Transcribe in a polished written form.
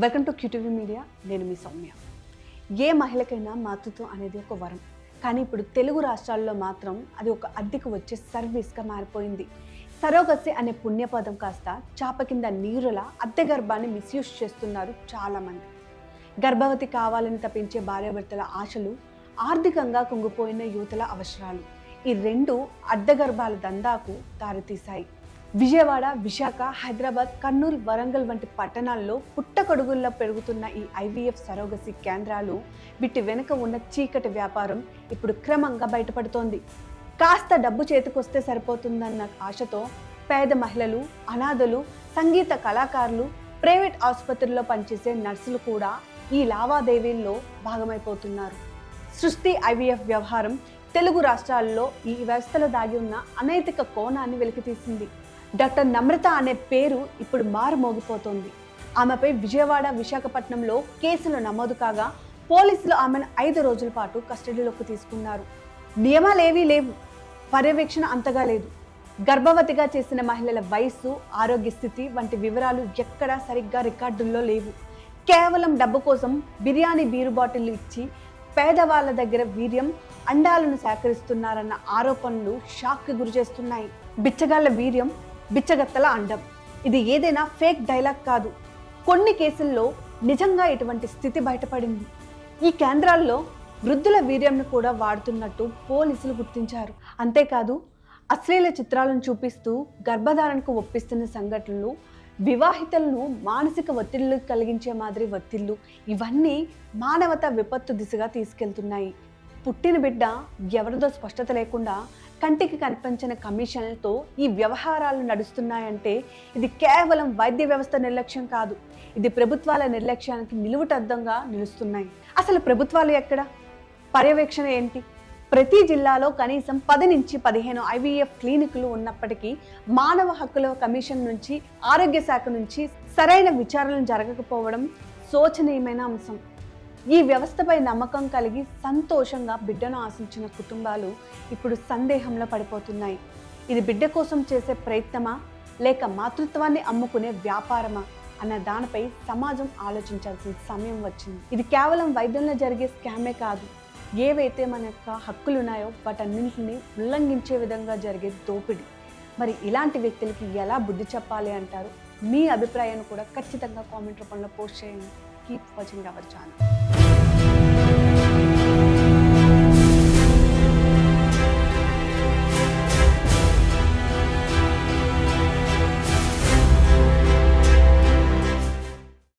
Welcome to QTV media. నేను మీ సౌమ్య. ఏ మహిళకైనా మాతృత్వం అనేది ఒక వరం, కానీ ఇప్పుడు తెలుగు రాష్ట్రాల్లో మాత్రం అది ఒక అద్దెకు వచ్చే సర్వీస్గా మారిపోయింది. సరోగసి అనే పుణ్యపదం కాస్త చాప కింద నీరులా అద్దె గర్భాన్ని మిస్యూజ్ చేస్తున్నారు చాలామంది. గర్భవతి కావాలని తప్పించే భార్యాభర్తల ఆశలు, ఆర్థికంగా కుంగిపోయిన యువతల అవసరాలు, ఈ రెండు అద్దె గర్భాల దందాకు దారితీశాయి. విజయవాడ, విశాఖ, హైదరాబాద్, కర్నూలు, వరంగల్ వంటి పట్టణాల్లో పుట్టగొడుగుల్లో పెరుగుతున్న ఈ ఐవీఎఫ్ సరోగసి కేంద్రాలు, వీటి వెనుక ఉన్న చీకటి వ్యాపారం ఇప్పుడు క్రమంగా బయటపడుతోంది. కాస్త డబ్బు చేతికొస్తే సరిపోతుందన్న ఆశతో పేద మహిళలు, అనాథలు, సంగీత కళాకారులు, ప్రైవేట్ ఆసుపత్రుల్లో పనిచేసే నర్సులు కూడా ఈ లావాదేవీల్లో భాగమైపోతున్నారు. సృష్టి ఐవీఎఫ్ వ్యవహారం తెలుగు రాష్ట్రాల్లో ఈ వ్యవస్థలో దాగి ఉన్న అనైతిక కోణాన్ని వెలికితీసింది. డాక్టర్ నమ్రత అనే పేరు ఇప్పుడు మారుమోగిపోతోంది. ఆమెపై విజయవాడ, విశాఖపట్నంలో కేసులు నమోదు కాగా పోలీసులు ఆమెను 5 రోజుల పాటు కస్టడీలోకి తీసుకున్నారు. నియమాలేవీ లేవు, పర్యవేక్షణ అంతగా లేదు. గర్భవతిగా చేసిన మహిళల వయస్సు, ఆరోగ్య స్థితి వంటి వివరాలు ఎక్కడా సరిగ్గా రికార్డుల్లో లేవు. కేవలం డబ్బు కోసం బిర్యానీ బీరు బాటిళ్లు ఇచ్చి పేదవాళ్ళ దగ్గర వీర్యం, అండాలను సేకరిస్తున్నారన్న ఆరోపణలు షాక్కి గురి చేస్తున్నాయి. బిచ్చగాళ్ల వీర్యం, బిచ్చగత్తల అండం, ఇది ఏదైనా ఫేక్ డైలాగ్ కాదు. కొన్ని కేసుల్లో నిజంగా ఇటువంటి స్థితి బయటపడింది. ఈ కేంద్రాల్లో వృద్ధుల వీర్యంను కూడా వాడుతున్నట్టు పోలీసులు గుర్తించారు. అంతేకాదు, అశ్లీల చిత్రాలను చూపిస్తూ గర్భధారణకు ఒప్పిస్తున్న సంఘటనలు, వివాహితులను మానసిక ఒత్తిళ్లు కలిగించే మాదిరి ఒత్తిళ్లు, ఇవన్నీ మానవతా విపత్తు దిశగా తీసుకెళ్తున్నాయి. పుట్టిన బిడ్డ ఎవరిదో స్పష్టత లేకుండా కంటికి కనిపించిన కమిషన్లతో ఈ వ్యవహారాలు నడుస్తున్నాయంటే ఇది కేవలం వైద్య వ్యవస్థ నిర్లక్ష్యం కాదు, ఇది ప్రభుత్వాల నిర్లక్ష్యానికి నిలువుటద్దంగా నిలుస్తున్నాయి. అసలు ప్రభుత్వాలు ఎక్కడ, పర్యవేక్షణ ఏంటి? ప్రతి జిల్లాలో కనీసం 10 నుంచి 15 ఐవీఎఫ్ క్లినిక్లు ఉన్నప్పటికీ మానవ హక్కుల కమిషన్ నుంచి, ఆరోగ్య శాఖ నుంచి సరైన విచారణ జరగకపోవడం శోచనీయమైన అంశం. ఈ వ్యవస్థపై నమ్మకం కలిగి సంతోషంగా బిడ్డను ఆశించిన కుటుంబాలు ఇప్పుడు సందేహంలో పడిపోతున్నాయి. ఇది బిడ్డ కోసం చేసే ప్రయత్నమా, లేక మాతృత్వాన్ని అమ్ముకునే వ్యాపారమా అన్న దానిపై సమాజం ఆలోచించాల్సిన సమయం వచ్చింది. ఇది కేవలం వైద్యంలో జరిగే స్కామే కాదు, ఏవైతే మన యొక్క హక్కులు ఉన్నాయో వాటన్నింటినీ ఉల్లంఘించే విధంగా జరిగే దోపిడీ. మరి ఇలాంటి వ్యక్తులకి ఎలా బుద్ధి చెప్పాలి అంటారు? మీ అభిప్రాయాన్ని కూడా ఖచ్చితంగా కామెంట్ రూపంలో పోస్ట్ చేయండి. Keep watching our channel.